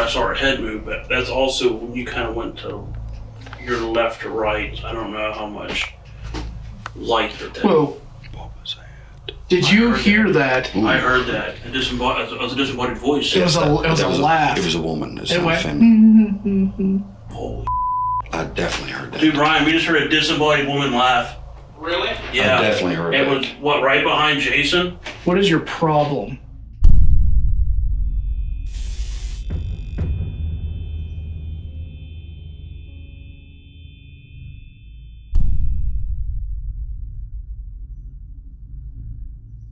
I saw her head move, but that's also when you kind of went to your left or right. I don't know how much light that. Whoa. What was that? Did you hear that? I heard that. It was a disembodied voice. It was a laugh. It was a woman. It's It not went. feminine. Holy. I definitely heard that. Dude, Ryan, we just heard a disembodied woman laugh. Really? Yeah. I definitely heard it that. It was, what, right behind Jason? What is your problem?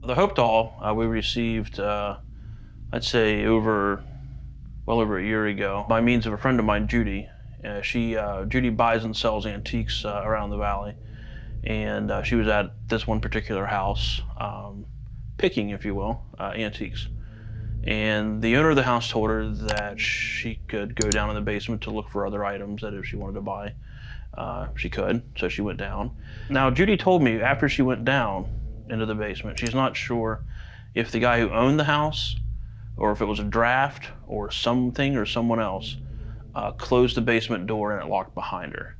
The Hope doll we received, I'd say well over a year ago, by means of a friend of mine, Judy. Judy buys and sells antiques around the valley, and she was at this one particular house, picking, if you will, antiques. And the owner of the house told her that she could go down in the basement to look for other items that if she wanted to buy, she could. So she went down. Now, Judy told me after she went down into the basement, she's not sure if the guy who owned the house or if it was a draft or something or someone else closed the basement door and it locked behind her.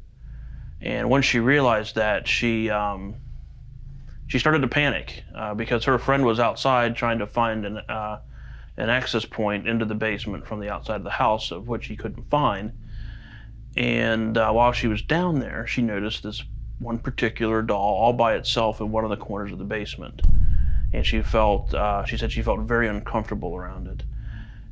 And once she realized that, she started to panic because her friend was outside trying to find an access point into the basement from the outside of the house, of which he couldn't find. And while she was down there, she noticed this one particular doll all by itself in one of the corners of the basement. And she said she felt very uncomfortable around it.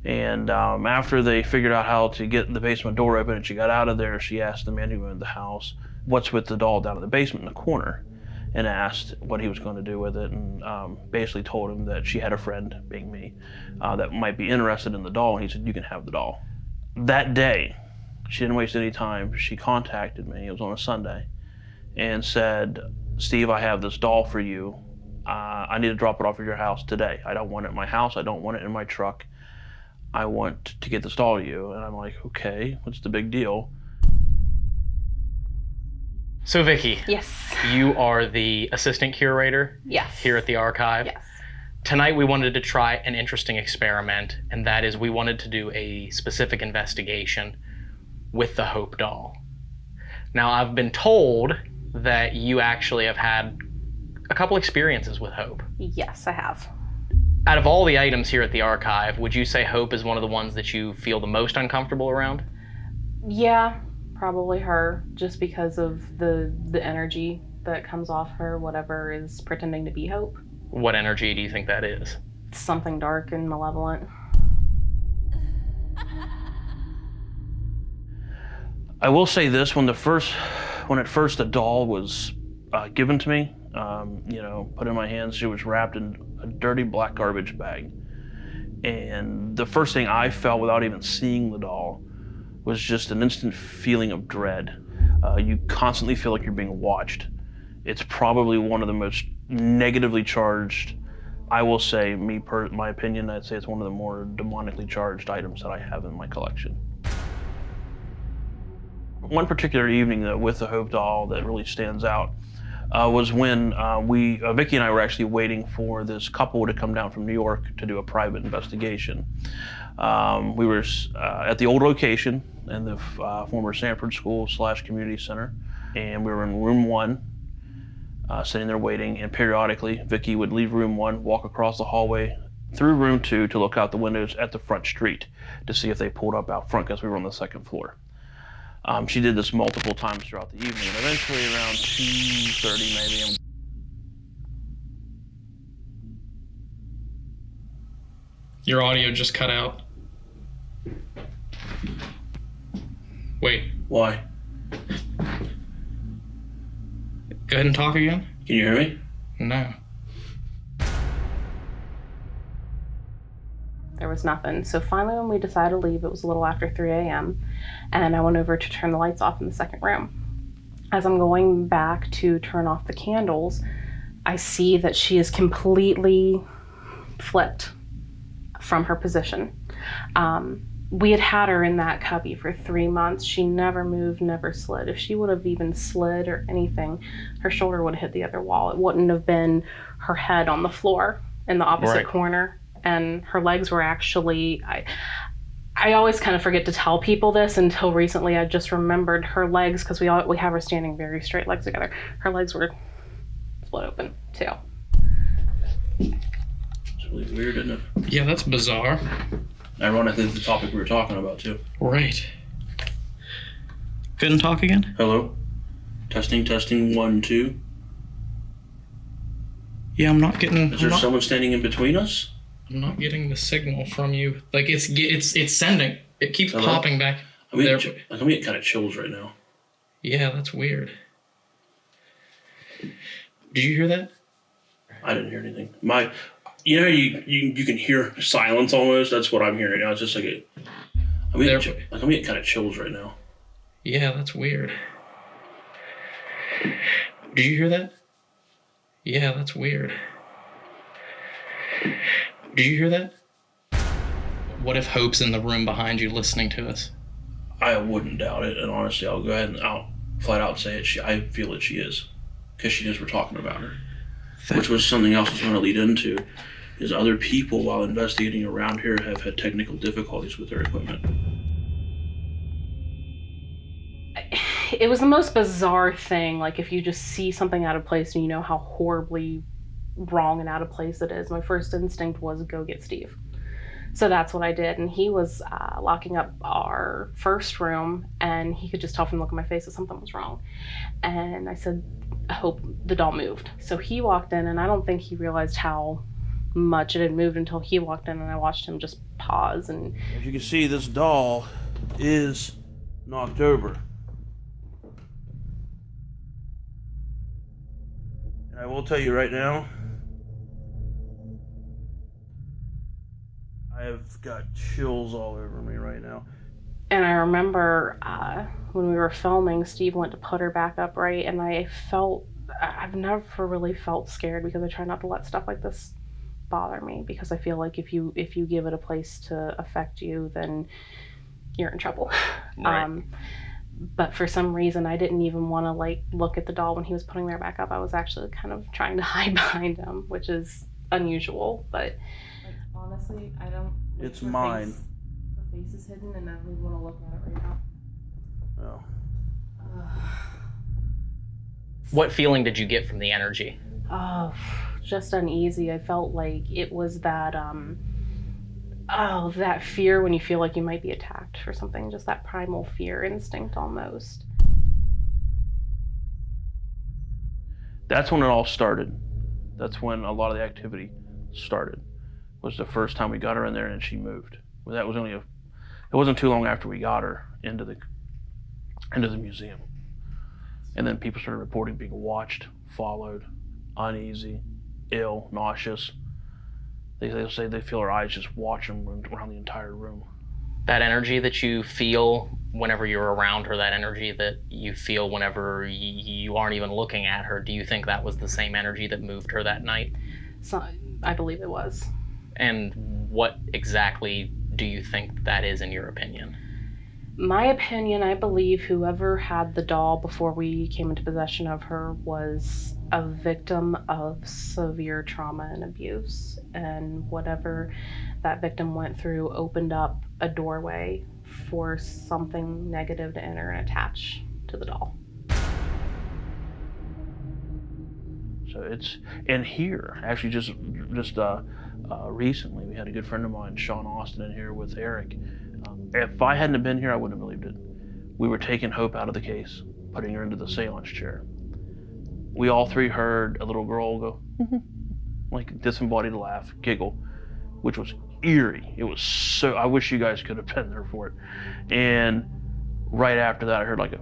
And after they figured out how to get the basement door open and she got out of there, she asked the man who owned the house, what's with the doll down in the basement in the corner? And asked what he was going to do with it, and basically told him that she had a friend, being me, that might be interested in the doll, and he said, you can have the doll. That day, she didn't waste any time. She contacted me, it was on a Sunday, and said, Steve, I have this doll for you. I need to drop it off at your house today. I don't want it in my house, I don't want it in my truck. I want to get this doll to you. And I'm like, okay, what's the big deal? So Vicky, Yes. you are the assistant curator Yes. here at the archive. Yes. Tonight we wanted to try an interesting experiment, and that is we wanted to do a specific investigation with the Hope doll. Now, I've been told that you actually have had a couple experiences with Hope. Yes, I have. Out of all the items here at the archive, would you say Hope is one of the ones that you feel the most uncomfortable around? Yeah, probably her, just because of the energy that comes off her, whatever is pretending to be Hope. What energy do you think that is? It's something dark and malevolent. I will say this, when at first the doll was given to me, put in my hands, she was wrapped in a dirty black garbage bag. And the first thing I felt without even seeing the doll was just an instant feeling of dread. You constantly feel like you're being watched. It's probably one of the most negatively charged, I will say, my opinion, I'd say it's one of the more demonically charged items that I have in my collection. One particular evening with the Hope doll that really stands out was when Vicky and I were actually waiting for this couple to come down from New York to do a private investigation. We were at the old location in the former Sanford School / Community Center, and we were in room 1, sitting there waiting, and periodically Vicky would leave room 1, walk across the hallway through room 2 to look out the windows at the front street to see if they pulled up out front, because we were on the 2nd floor. She did this multiple times throughout the evening, and eventually around 2:30 maybe. Your audio just cut out. Wait, Why? go ahead and talk again? Can you hear me? No. There was nothing. So finally when we decided to leave, it was a little after 3 a.m. and I went over to turn the lights off in the 2nd room. As I'm going back to turn off the candles, I see that she is completely flipped from her position. We had her in that cubby for 3 months. She never moved, never slid. If she would have even slid or anything, her shoulder would have hit the other wall. It wouldn't have been her head on the floor in the opposite corner. And her legs were actually, I always kind of forget to tell people this until recently. I just remembered her legs, because we have her standing very straight legs together. Her legs were split open too. It's really weird, isn't it? Yeah, that's bizarre. Ironically, the topic we were talking about too. Right. Couldn't talk again? Hello? Testing, 1, 2. Yeah, I'm not getting. Is there someone standing in between us? I'm not getting the signal from you. Like it's sending. It keeps Hello? popping back. I'm getting kind of chills right now. Yeah, that's weird. Did you hear that? I didn't hear anything. You can hear silence almost. That's what I'm hearing now. It's just like I'm getting kind of chills right now. Yeah, that's weird. Did you hear that? Yeah, that's weird. Did you hear that? What if Hope's in the room behind you listening to us? I wouldn't doubt it, and honestly, I'll go ahead and flat out say it. I feel that she is, because she knows we're talking about her. Which was something else I was going to lead into, is other people, while investigating around here, have had technical difficulties with their equipment. It was the most bizarre thing. Like, if you just see something out of place and you know how horribly wrong and out of place it is, my first instinct was go get Steve. So that's what I did, and he was locking up our first room, and he could just tell from the look on my face that something was wrong. And I said, I hope the doll moved. So he walked in, and I don't think he realized how much it had moved until he walked in, and I watched him just pause. And as you can see, this doll is knocked over. And I will tell you right now, I've got chills all over me right now. And I remember when we were filming, Steve went to put her back up, right? And I've never really felt scared, because I try not to let stuff like this bother me, because I feel like if you give it a place to affect you, then you're in trouble. Right. But for some reason, I didn't even want to look at the doll when he was putting her back up. I was actually kind of trying to hide behind him, which is unusual, but honestly, I don't. It's mine. Her face is hidden, and I don't even want to look at it right now. Oh. What feeling did you get from the energy? Oh, just uneasy. I felt like it was that that fear when you feel like you might be attacked for something, just that primal fear instinct almost. That's when it all started. That's when a lot of the activity started. Was the first time we got her in there and she moved. Well, that was it wasn't too long after we got her into the museum. And then people started reporting being watched, followed, uneasy, ill, nauseous. They'll say they feel her eyes just watching around the entire room. That energy that you feel whenever you're around her, that energy that you feel whenever you aren't even looking at her, do you think that was the same energy that moved her that night? So, I believe it was. And what exactly do you think that is, in your opinion? My opinion, I believe whoever had the doll before we came into possession of her was a victim of severe trauma and abuse, and whatever that victim went through opened up a doorway for something negative to enter and attach to the doll. So it's in here. Actually, just recently, we had a good friend of mine, Sean Austin, in here with Eric. If I hadn't have been here, I wouldn't have believed it. We were taking Hope out of the case, putting her into the seance chair. We all three heard a little girl go, like disembodied laugh, giggle, which was eerie. It was so, I wish you guys could have been there for it. And right after that, I heard like a,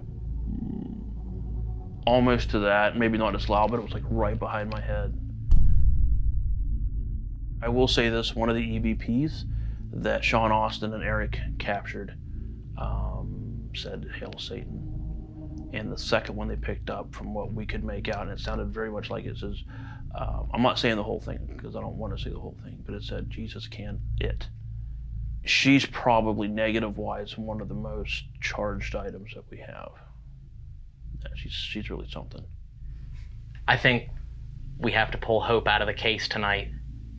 almost to that, maybe not as loud, but it was like right behind my head. I will say this, one of the EVPs that Sean Austin and Eric captured said, "Hail Satan." And the second one they picked up, from what we could make out, and it sounded very much like it says, I'm not saying the whole thing because I don't want to say the whole thing, but it said, "Jesus can it." She's probably negative-wise one of the most charged items that we have. Yeah, she's really something. I think we have to pull Hope out of the case tonight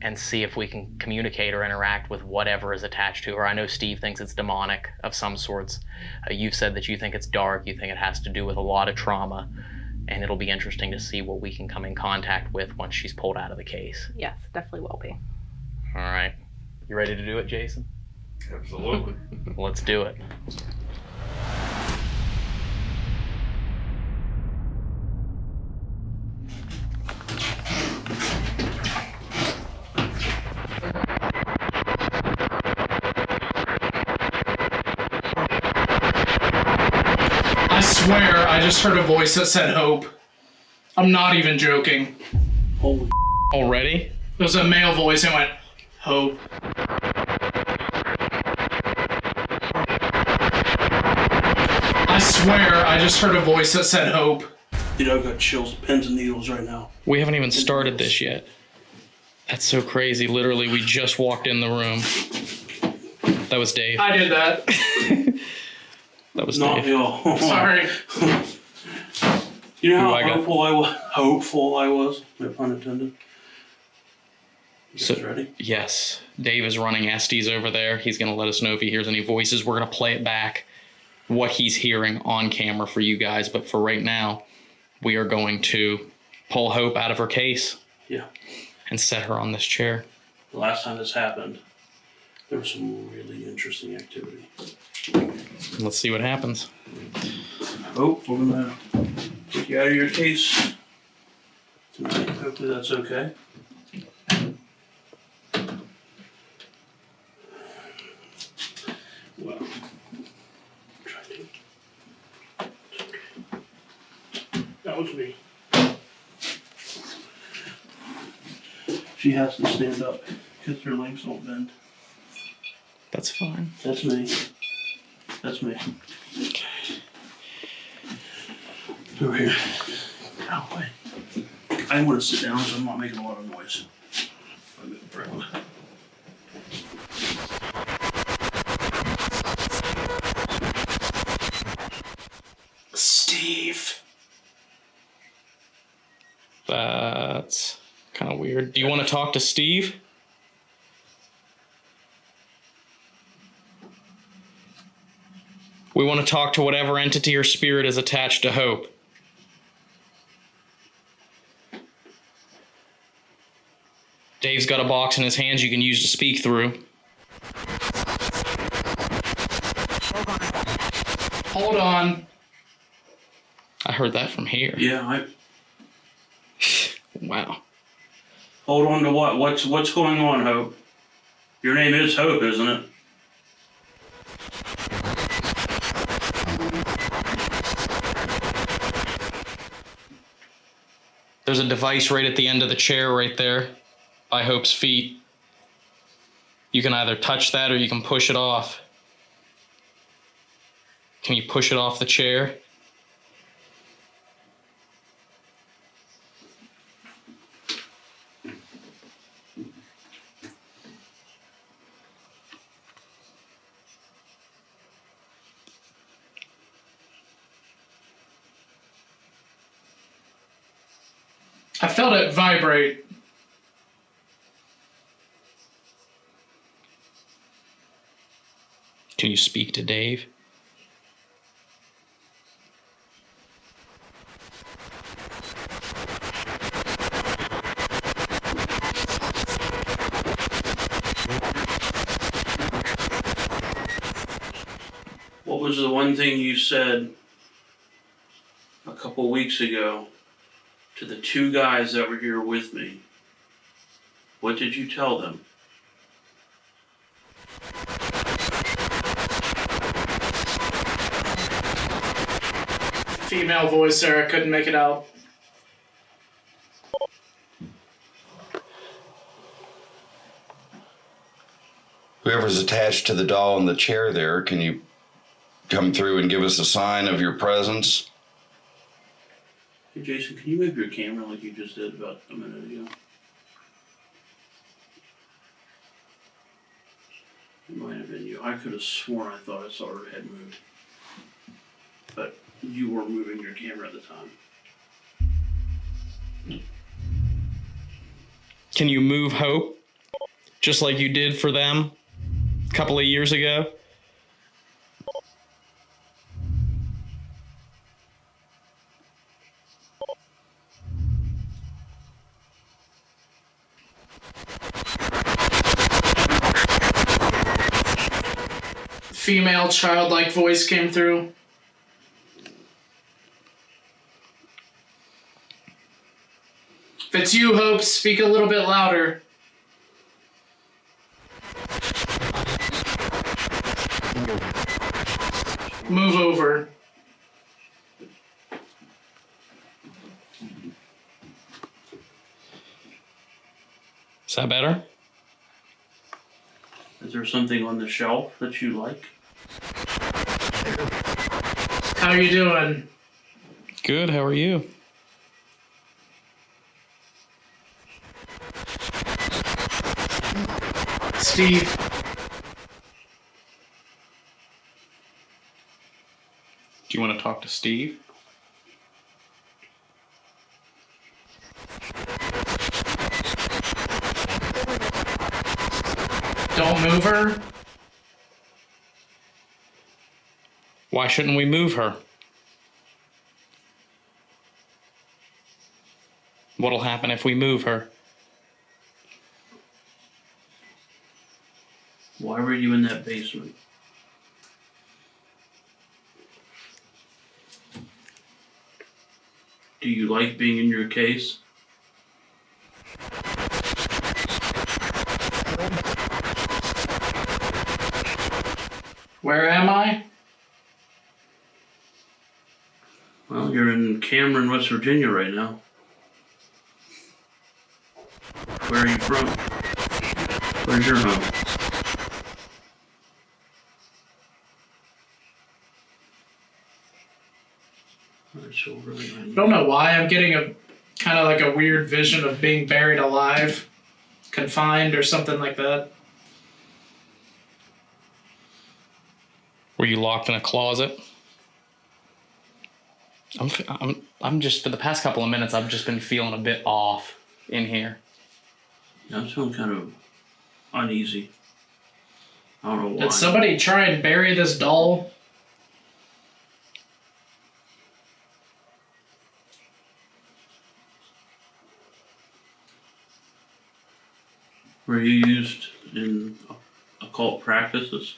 and see if we can communicate or interact with whatever is attached to her. I know Steve thinks it's demonic of some sorts. You've said that you think it's dark, you think it has to do with a lot of trauma, and it'll be interesting to see what we can come in contact with once she's pulled out of the case. Yes, definitely will be. All right. You ready to do it, Jason? Absolutely. Let's do it. I swear, I just heard a voice that said hope. I'm not even joking. Holy Already? It was a male voice and went, hope. I swear, I just heard a voice that said hope. dude, I've got chills, pins and needles right now. We haven't even started this yet. That's so crazy. Literally, we just walked in the room. That was Dave. I did that. That was Not Dave. y'all. Sorry. You know Who how I got? hopeful I was? No pun intended. You guys ready? Yes. Dave is running Estes over there. He's going to let us know if he hears any voices. We're going to play it back, what he's hearing on camera for you guys. But for right now, we are going to pull Hope out of her case. Yeah. And set her on this chair. The last time this happened, there was some really interesting activity. Let's see what happens. Hope, we're gonna take you out of your case tonight. Hopefully that's okay. Well, try to. That was me. She has to stand up because her legs don't bend. That's fine. That's me. That's me. Over here. Ow, wait. I want to sit down so I'm not making a lot of noise. Steve. That's kind of weird. Do you want to talk to Steve? We want to talk to whatever entity or spirit is attached to Hope. Dave's got a box in his hands you can use to speak through. Hold on. I heard that from here. Yeah, Wow. hold on to what? What's going on, Hope? Your name is Hope, isn't it? There's a device right at the end of the chair right there by Hope's feet. You can either touch that or you can push it off. Can you push it off the chair? I felt it vibrate. Can you speak to Dave? What was the one thing you said a couple weeks ago to the two guys that were here with me? What did you tell them? Female voice there, I couldn't make it out. Whoever's attached to the doll in the chair there, can you come through and give us a sign of your presence? Hey Jason, can you move your camera like you just did about a minute ago? It might have been you. I could have sworn I thought I saw her head move. But you were moving your camera at the time. Can you move Hope just like you did for them a couple of years ago? Female childlike voice came through. If it's you, Hope, speak a little bit louder. Move over. Is that better? Is there something on the shelf that you like? How you doing? Good, how are you? Steve. Do you want to talk to Steve? Don't move her. Why shouldn't we move her? What'll happen if we move her? Why were you in that basement? Do you like being in your case? Where am I? Well, you're in Cameron, West Virginia right now. Where are you from? Where's your home? I don't know why I'm getting a kind of like a weird vision of being buried alive, confined or something like that. Were you locked in a closet? I'm just, for the past couple of minutes, I've just been feeling a bit off in here. Yeah, I'm feeling kind of uneasy. I don't know why. Did somebody try and bury this doll? Were you used in occult practices?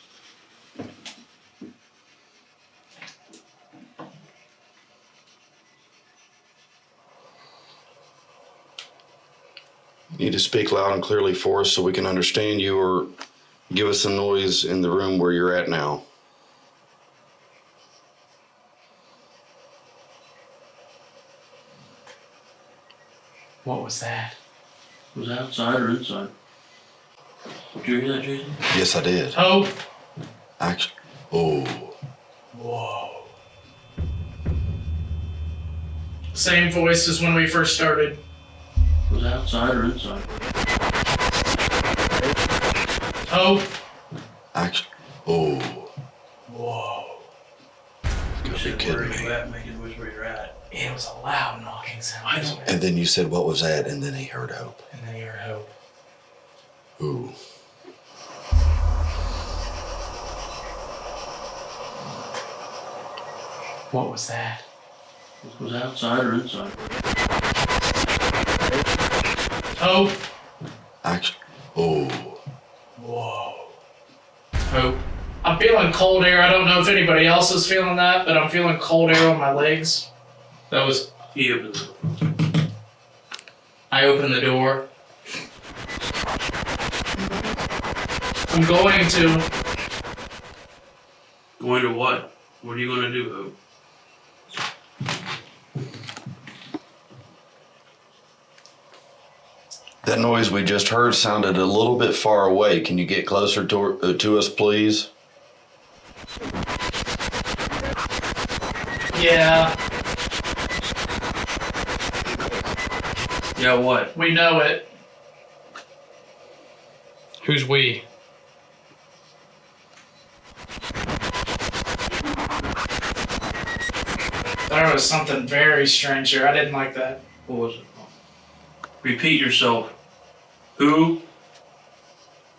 You need to speak loud and clearly for us so we can understand you, or give us the noise in the room where you're at now. What was that? Was it outside or inside? Did you hear that, Jason? Yes, I did. Hope. Actually, oh. Whoa. Same voice as when we first started. Was it outside or inside? Hope. Actually, oh. Whoa. You're kidding me. Make a noise where you're at. It was a loud knocking sound. I know. And then you said, what was that? And then he heard Hope. And then you heard Hope. Ooh. What was that? Was it outside or inside? Hope. Actually, oh. Whoa. Hope. I'm feeling cold air. I don't know if anybody else is feeling that, but I'm feeling cold air on my legs. That was... He opened the I opened the door. I'm going to... Going to what? What are you going to do, Hope? That noise we just heard sounded a little bit far away. Can you get closer to us, please? Yeah, Yeah, what? we know it. Who's we? There was something very strange here. I didn't like that. What was it? Repeat yourself. Who?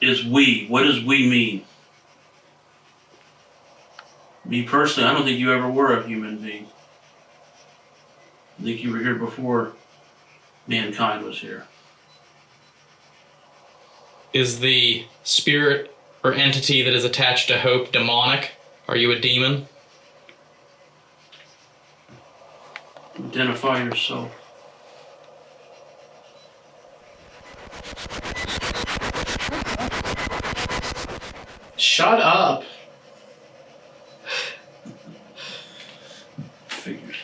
is we. What does we mean? Me personally, I don't think you ever were a human being. I think you were here before mankind was here. Is the spirit or entity that is attached to Hope demonic? Are you a demon? Identify yourself. Shut up. Figures.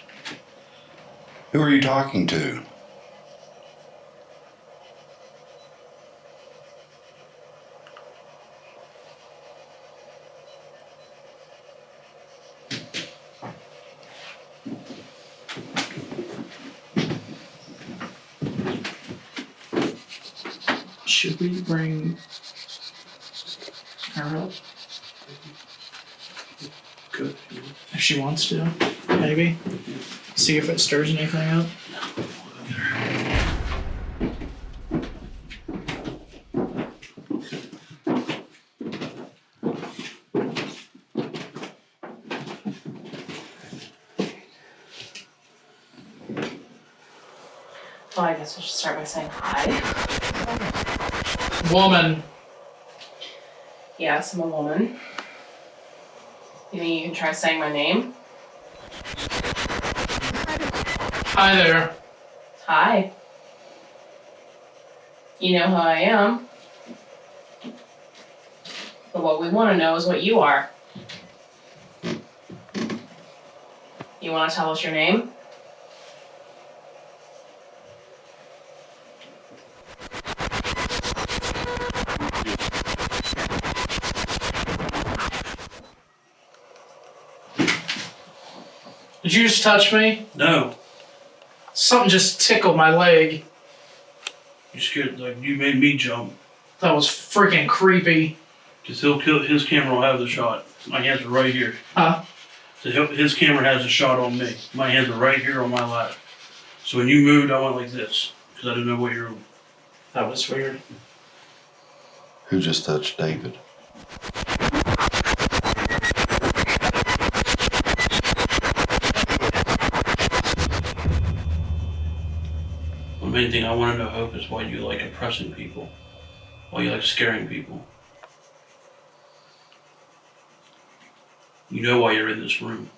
Who are you talking to? Should we bring her up? Good. If she wants to, maybe. See if it stirs anything up. Well, I guess I should start by saying hi. Woman. Yes, I'm a woman. You think you can try saying my name? Hi there. Hi. You know who I am. But what we want to know is what you are. You want to tell us your name? Did you just touch me? No. Something just tickled my leg. You scared, like, you made me jump. That was freaking creepy. Because his camera will have the shot. My hands are right here. Huh? So his camera has a shot on me. My hands are right here on my lap. So when you moved, I went like this. Because I didn't know what you were. That was weird. Who just touched David? The main thing I want to know, Hope, is why you like oppressing people. Why you like scaring people. You know why you're in this room.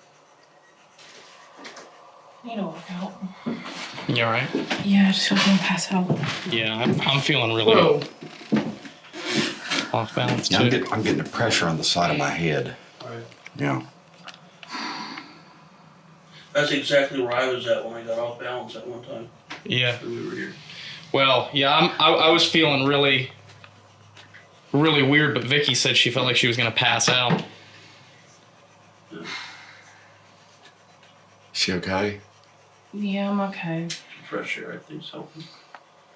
I need to work out. You alright? Yeah, I just feel like I'm gonna pass out. Yeah, I'm feeling really Whoa. off balance Yeah, too. I'm getting the pressure on the side of my head. Right. Yeah. That's exactly where I was at when I got off balance at one time. Yeah. When we were here. Well, yeah, I was feeling really, really weird, but Vicky said she felt like she was gonna pass out. She okay? Yeah, I'm okay. Fresh air, I think, is helping.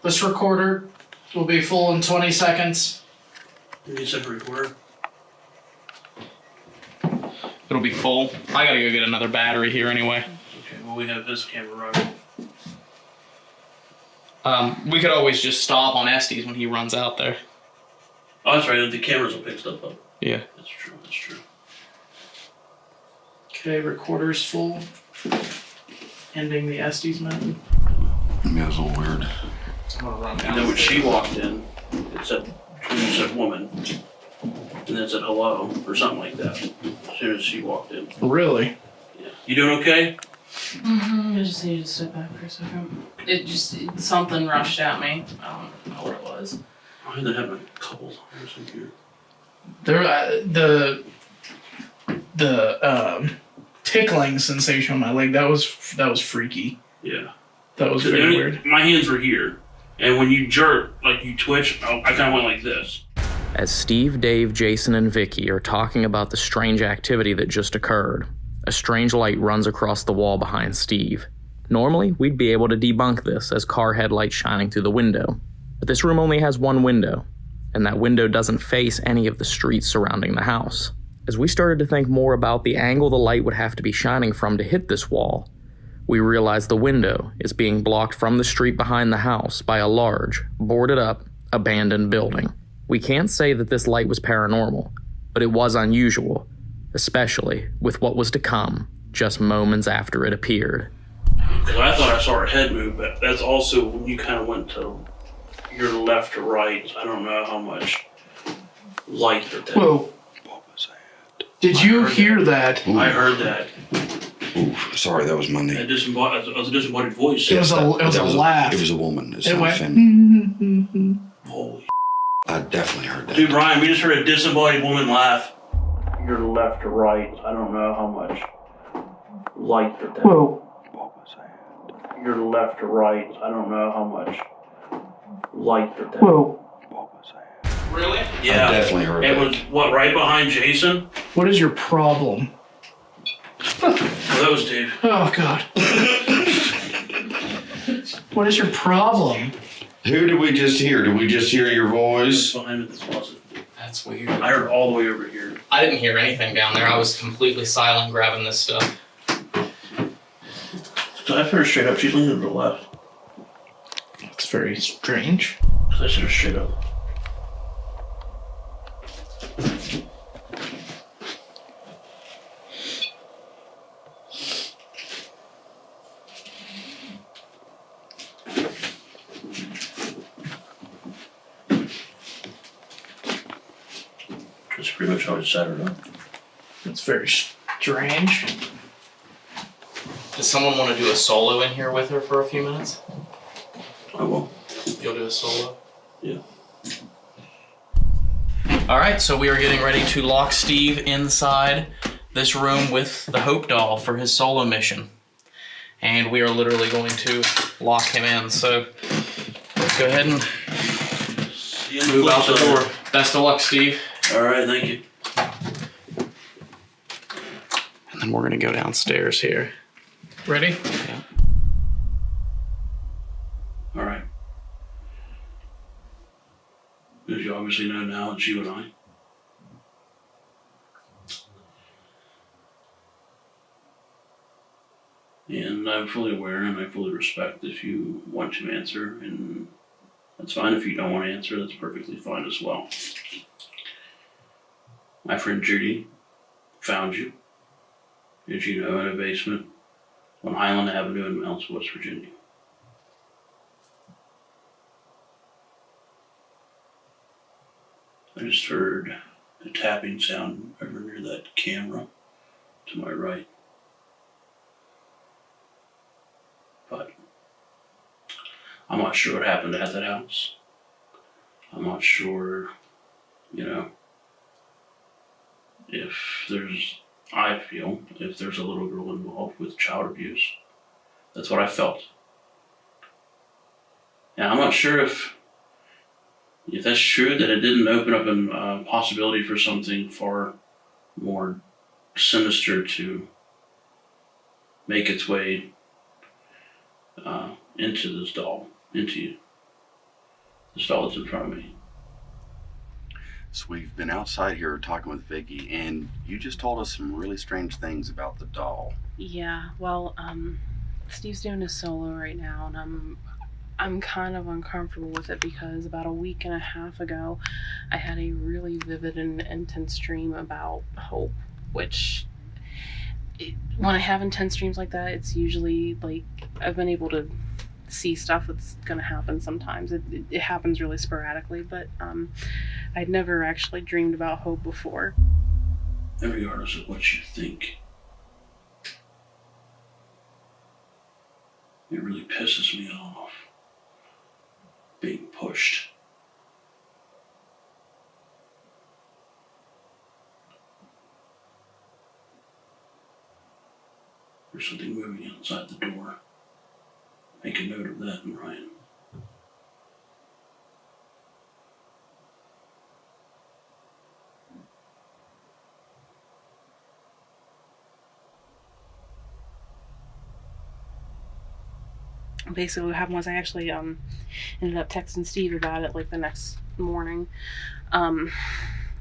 This recorder will be full in 20 seconds. And you said recorder? It'll be full. I gotta go get another battery here anyway. Okay, well, we have this camera running. We could always just stop on Estes when he runs out there. Oh, that's right. The cameras will pick stuff up. Yeah. That's true. That's true. Okay, recorder's full. Ending the Estes method. Yeah, it was a little weird. I'm gonna run And then when she walked in, it said woman. And then it said hello, or something like that. As soon as she walked in. Really? Yeah. You doing okay? I just needed to step back for a second. Something rushed at me. I don't know what it was. I had that happen a couple times in here. There, the tickling sensation on my leg, that was freaky. Yeah. That was very weird. My hands were here. And when you jerk, like you twitch, I kind of went like this. As Steve, Dave, Jason, and Vicky are talking about the strange activity that just occurred, a strange light runs across the wall behind Steve. Normally, we'd be able to debunk this as car headlights shining through the window. But this room only has one window, and that window doesn't face any of the streets surrounding the house. As we started to think more about the angle the light would have to be shining from to hit this wall, we realized the window is being blocked from the street behind the house by a large, boarded up, abandoned building. We can't say that this light was paranormal, but it was unusual, especially with what was to come just moments after it appeared. Because I thought I saw her head move, but that's also when you kind of went to your left or right. I don't know how much light that. Whoa. What was that? Did you hear that? I heard that. Ooh, sorry, that was my It name. it was a disembodied voice. It was a laugh. It was a woman. It's It not went. feminine. Holy. I definitely heard that. Dude, Brian, we just heard a disembodied woman laugh. Your left or right. I don't know how much light that. Whoa. What was that? Your left or right. I don't know how much light that. Whoa. What was that? Really? Yeah. I definitely heard It that. was what, right behind Jason? What is your problem? Oh, that was Dave. Oh, God. What is your problem? Who did we just hear? Did we just hear your voice? Behind this closet. That's weird. I heard all the way over here. I didn't hear anything down there. I was completely silent grabbing this stuff. So I put her straight up. She's leaning to the left. It's very strange. So I said her straight up. That's pretty much how I set her up. It's very strange. Does someone want to do a solo in here with her for a few minutes? I will. You'll do a solo? Yeah. Alright, so we are getting ready to lock Steve inside this room with the Hope doll for his solo mission. And we are literally going to lock him in, so let's go ahead and move out the door. Best of luck, Steve. Alright, thank you. And then we're gonna go downstairs here. Ready? Yeah. Alright. As you obviously know now, it's you and I. And I'm fully aware and I fully respect if you want to answer, and that's fine. If you don't want to answer, that's perfectly fine as well. My friend Judy found you, as you know, in a basement on Highland Avenue in Mounts, West Virginia. I just heard a tapping sound over near that camera to my right. But I'm not sure what happened at that house. I'm not sure, if there's a little girl involved with child abuse. That's what I felt. And I'm not sure if that's true, that it didn't open up a possibility for something far more sinister to make its way into this doll, into you. This doll that's in front of me. So we've been outside here talking with Vicky, and you just told us some really strange things about the doll. Yeah, well, Steve's doing his solo right now, and I'm kind of uncomfortable with it because about a week and a half ago, I had a really vivid and intense dream about hope, which, when I have intense dreams like that, it's usually like I've been able to see stuff that's gonna happen sometimes. It happens really sporadically, but I'd never actually dreamed about hope before. And regardless of what you think, it really pisses me off being pushed. There's something moving outside the door. Make a note of that, Ryan. Basically what happened was I actually ended up texting Steve about it like the next morning.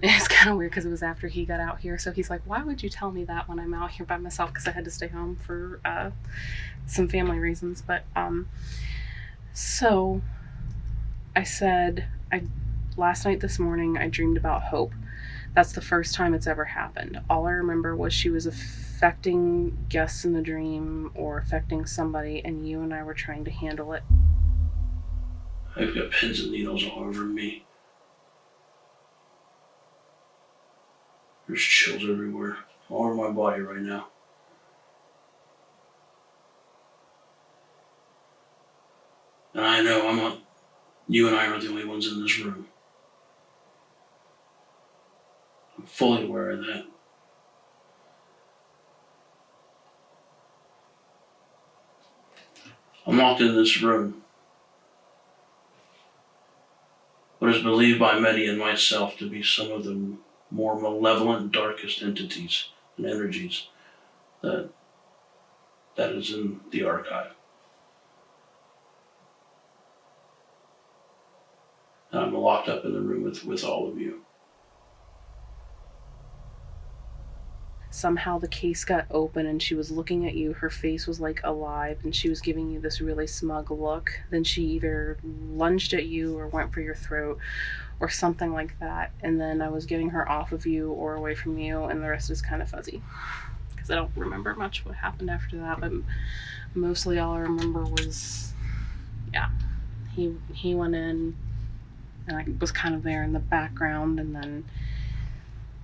It's kind of weird because it was after he got out here, so he's like, why would you tell me that when I'm out here by myself? Because I had to stay home for some family reasons. But so I said, I Last night, this morning, I dreamed about Hope. That's the first time it's ever happened. All I remember was she was affecting guests in the dream or affecting somebody, and you and I were trying to handle it. I've got pins and needles all over me. There's chills everywhere, all over my body right now. And I know you and I are the only ones in this room. I'm fully aware of that. I'm locked in this room. What is believed by many and myself to be some of the more malevolent, darkest entities and energies that is in the archive. And I'm locked up in the room with all of you. Somehow the case got open and she was looking at you. Her face was like alive and she was giving you this really smug look. Then she either lunged at you or went for your throat or something like that. And then I was getting her off of you or away from you, and the rest is kind of fuzzy because I don't remember much what happened after that, but mostly all I remember was, he went in and I was kind of there in the background, and then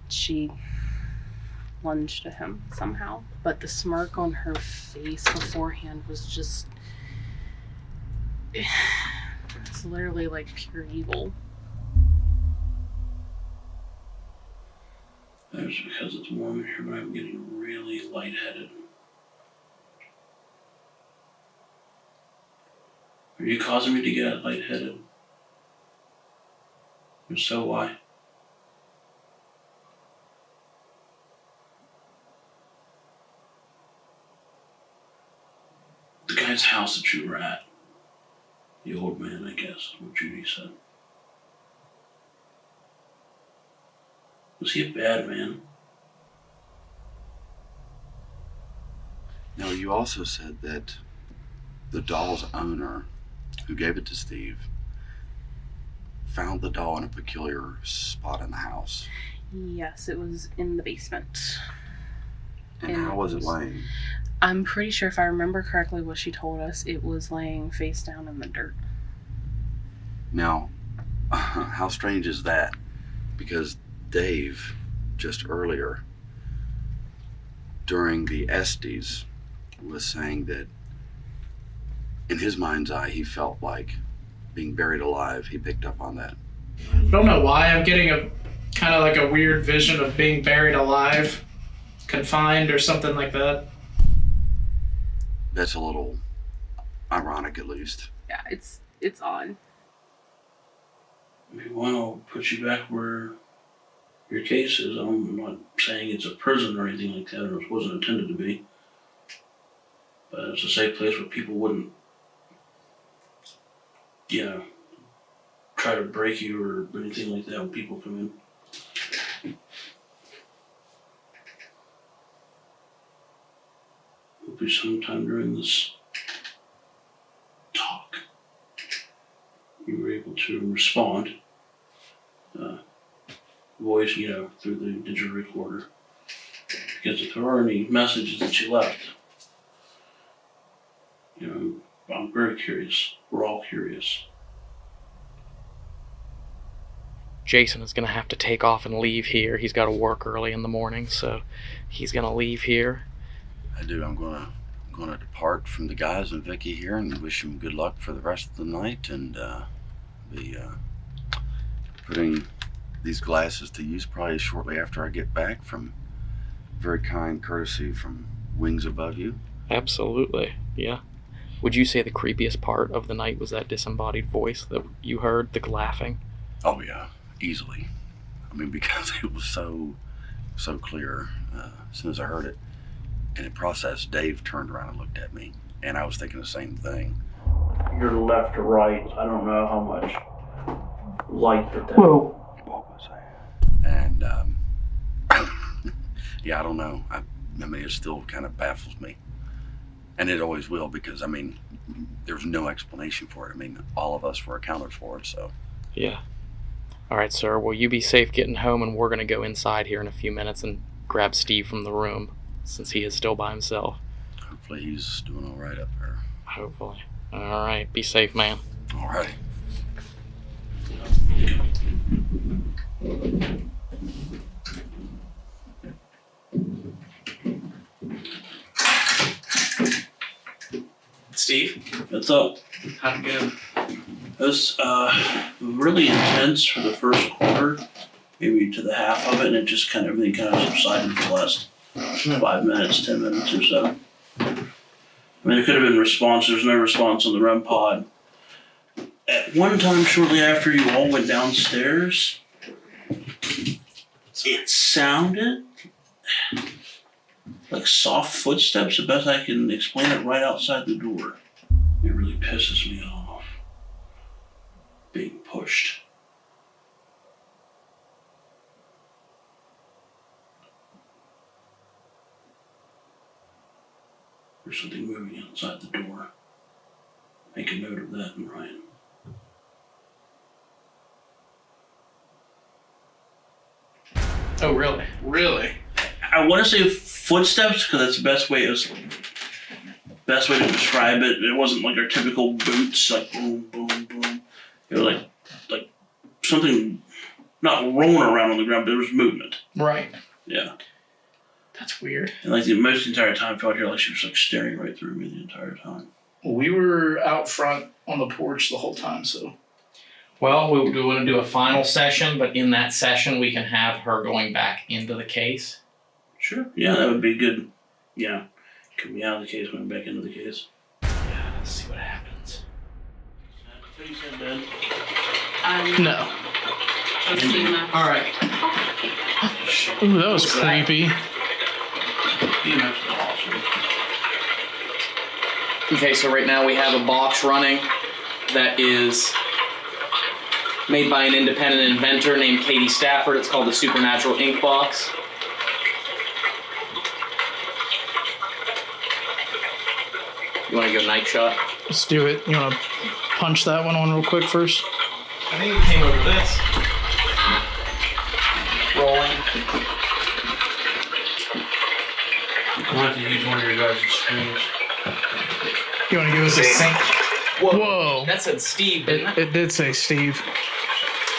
she lunged at him somehow. But the smirk on her face beforehand was just, it's literally like pure evil. It's because it's warm in here, but I'm getting really lightheaded. Are you causing me to get lightheaded? If so, why? The guy's house that you were at, the old man, I guess, what Judy said. Was he a bad man? Now, you also said that the doll's owner, who gave it to Steve, found the doll in a peculiar spot in the house. Yes, it was in the basement. And how was it laying? I'm pretty sure, if I remember correctly what she told us, it was laying face down in the dirt. Now, how strange is that? Because Dave, just earlier, during the Estes, was saying that in his mind's eye, he felt like being buried alive. He picked up on that. I don't know why I'm getting a kind of like a weird vision of being buried alive, confined or something like that. That's a little ironic, at least. Yeah, it's odd. Maybe one will put you back where your case is. I'm not saying it's a prison or anything like that, or it wasn't intended to be. But it's a safe place where people wouldn't, try to break you or anything like that when people come in. Hopefully sometime during this talk, you were able to respond, voice, through the digital recorder. Because if there are any messages that you left, I'm very curious. We're all curious. Jason is going to have to take off and leave here. He's got to work early in the morning, so he's going to leave here. I do. I'm going to depart from the guys and Vicky here and wish them good luck for the rest of the night, and be putting these glasses to use probably shortly after I get back, from very kind courtesy from Wings Above You. Absolutely, yeah. Would you say the creepiest part of the night was that disembodied voice that you heard, the laughing? Oh yeah, easily. I mean, because it was so clear as soon as I heard it. And in process, Dave turned around and looked at me, and I was thinking the same thing. You're left or right. I don't know how much light that. Whoa. What was I? And yeah, I don't know. I mean, it still kind of baffles me, and it always will, because I mean, there's no explanation for it. I mean, all of us were accounted for it, so. Yeah. All right, sir. Well, you be safe getting home, and we're going to go inside here in a few minutes and grab Steve from the room, since he is still by himself. Hopefully he's doing all right up there. Hopefully. All right. Be safe, man. All right. Steve, What's up? how'd it go? It was really intense for the first quarter, maybe to the half of it, and it just everything kind of subsided for the last 5 minutes, 10 minutes or so. I mean, there could have been response. There's no response on the REM pod. At one time, shortly after you all went downstairs, it sounded like soft footsteps, the best I can explain it, right outside the door. It really pisses me off. Being pushed. There's something moving outside the door. Make a note of that, Ryan. Oh, really? Really? I want to say footsteps because that's the best way. It was best way to describe it. It wasn't like our typical boots, like boom, boom, boom. It was like something not rolling around on the ground, but there was movement. Right. Yeah. That's weird. And like the entire time, I felt here like she was like staring right through me the entire time. We were out front on the porch the whole time, so. Well, we want to do a final session, but in that session, we can have her going back into the case. Sure. Yeah, that would be good. Yeah. Get me out of the case, going back into the case. Yeah, let's see what happens. What you said, Ben? No. All right. Ooh, that was creepy. EMF's awesome. Okay, so right now we have a box running that is made by an independent inventor named Katie Stafford. It's called the Supernatural Ink Box. You want to go night shot? Let's do it. You want to punch that one on real quick first? I think it came over this. Rolling. I'm going to have to use one of your guys' screens. You want to give us a sync? Whoa. Whoa. That said Steve, didn't it? It did say Steve.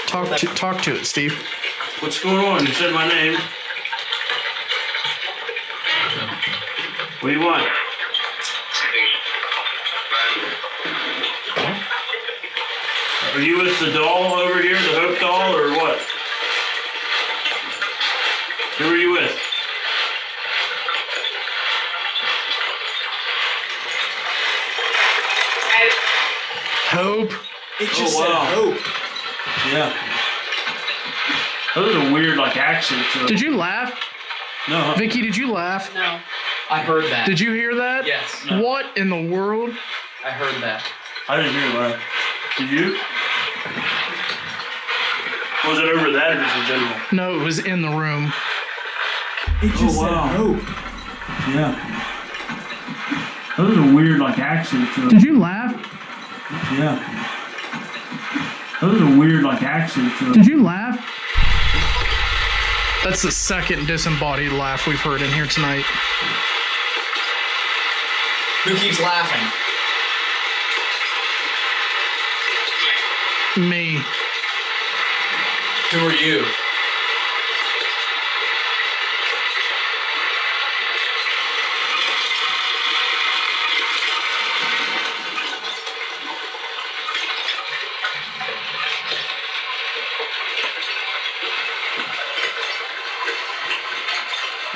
Talk to it, Steve. What's going on? You said my name. What do you want? Are you with the doll over here, the Hope doll, or what? Who are you with? Hope. It just said Hope. Yeah. That was a weird, accent to it. Did you laugh? No. Vicky, did you laugh? No. I heard that. Did you hear that? Yes. No. What in the world? I heard that. I didn't hear that. Did you? Was it over that or just in general? No, it was in the room. It just said Hope. Yeah. That was a weird, accent to it. Did you laugh? Yeah. That was a weird, accent to it. Did you laugh? That's the second disembodied laugh we've heard in here tonight. Who keeps laughing? Me. Who are you?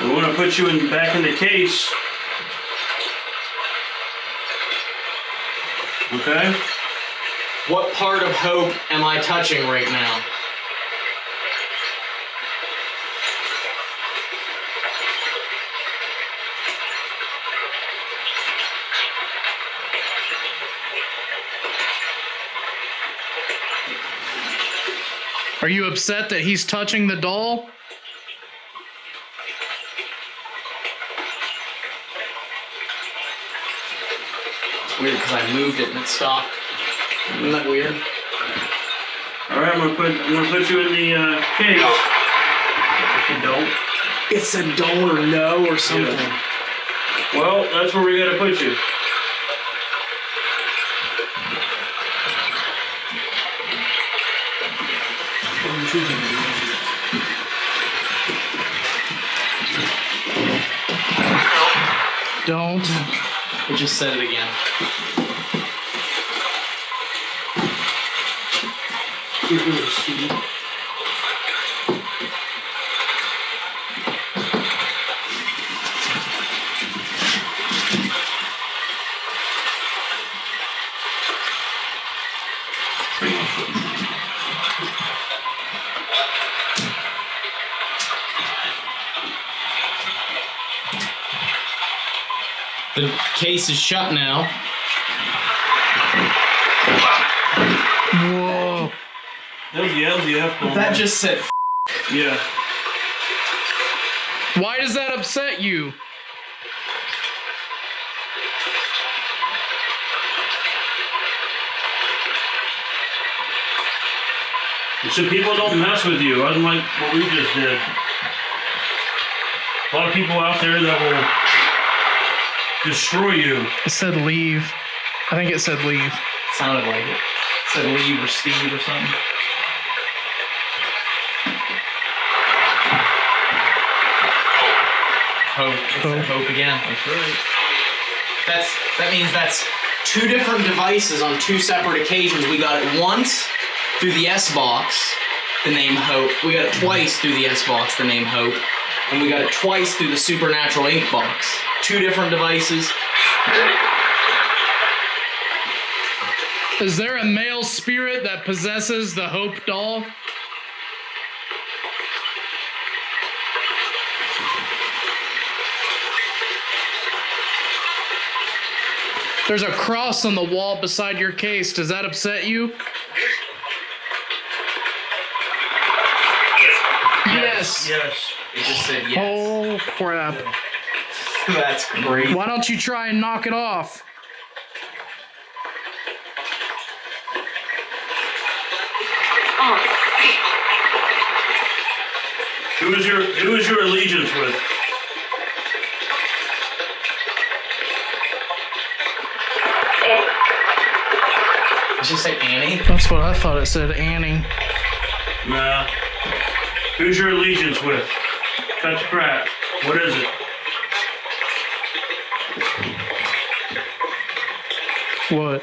We want to put you back in the case. Okay? What part of Hope am I touching right now? Are you upset that he's touching the doll? It's weird because I moved it and it stopped. Isn't that weird? All right, I'm gonna put you in the case. If you don't. It said don't or no or something. Yeah. Well, that's where we gotta put you. Don't. It just said it again. The case is shut now. Whoa. That was the F going That on. just said Yeah. Why does that upset you? So people don't mess with you, unlike what we just did. A lot of people out there that will destroy you. It said leave. I think it said leave. Sounded like it. It said leave or Steve or something. Hope again. That's right. That means that's 2 different devices on 2 separate occasions. We got it once through the S box, the name Hope. We got it twice through the S box, the name Hope. And we got it twice through the Supernatural Ink box. 2 different devices. Is there a male spirit that possesses the Hope doll? There's a cross on the wall beside your case. Does that upset you? Yes. Yes. It just said yes. Oh, crap. That's great. Why don't you try and knock it off? Who is your allegiance with? Did you say Annie? That's what I thought it said, Annie. Nah. Who's your allegiance with? Cut the crap. What is it? What?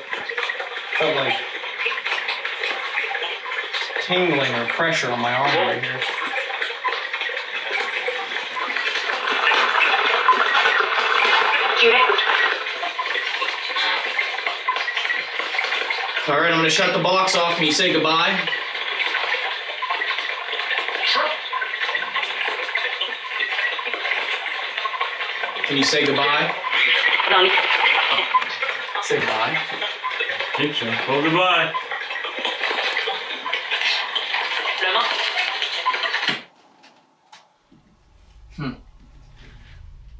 Felt like tingling or pressure on my arm right here. All right, I'm gonna shut the box off. Can you say goodbye? Can you say goodbye? Say goodbye. I think so. Well, goodbye.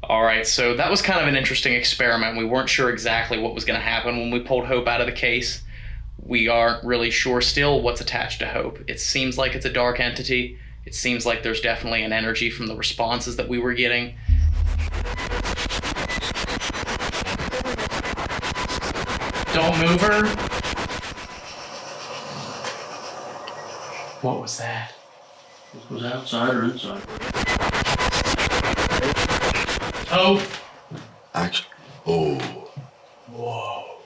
All right, so that was kind of an interesting experiment. We weren't sure exactly what was going to happen when we pulled Hope out of the case. We aren't really sure still what's attached to Hope. It seems like it's a dark entity. It seems like there's definitely an energy from the responses that we were getting. Don't move her. What was that? Was it outside or inside? Oh. Actually, oh. Whoa.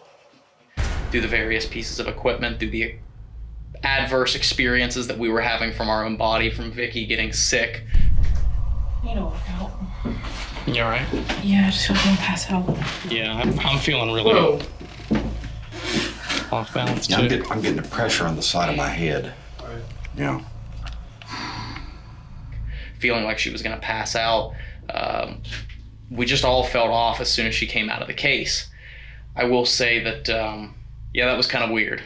Through the various pieces of equipment, through the adverse experiences that we were having from our own body, from Vicky getting sick. You know, work out. You all right? Yeah, I just feel like I'm gonna pass out. Yeah, I'm feeling really off balance Yeah, too. I'm getting the pressure on the side of my head. Yeah. Feeling like she was going to pass out. We just all felt off as soon as she came out of the case. I will say that, yeah, that was kind of weird.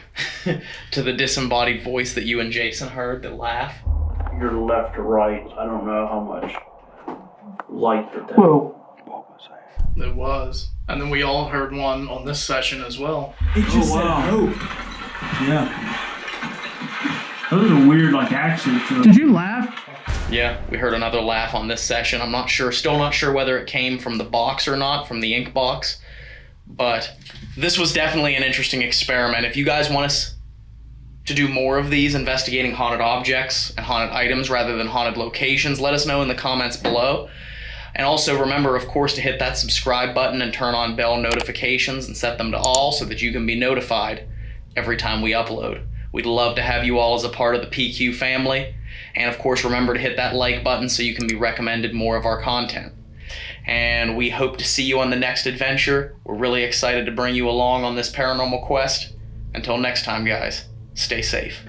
To the disembodied voice that you and Jason heard, the laugh. You're left or right. I don't know how much light that. Whoa. What was that? It was. And then we all heard one on this session as well. It just said hope. Yeah. Those are weird, like, accidents. Did you laugh? Yeah, we heard another laugh on this session. I'm not sure, still not sure whether it came from the box or not, from the ink box. But this was definitely an interesting experiment. If you guys want us to do more of these, investigating haunted objects and haunted items rather than haunted locations, let us know in the comments below. And also remember, of course, to hit that subscribe button and turn on bell notifications and set them to all so that you can be notified every time we upload. We'd love to have you all as a part of the PQ family. And of course, remember to hit that like button so you can be recommended more of our content. And we hope to see you on the next adventure. We're really excited to bring you along on this paranormal quest. Until next time, guys, stay safe.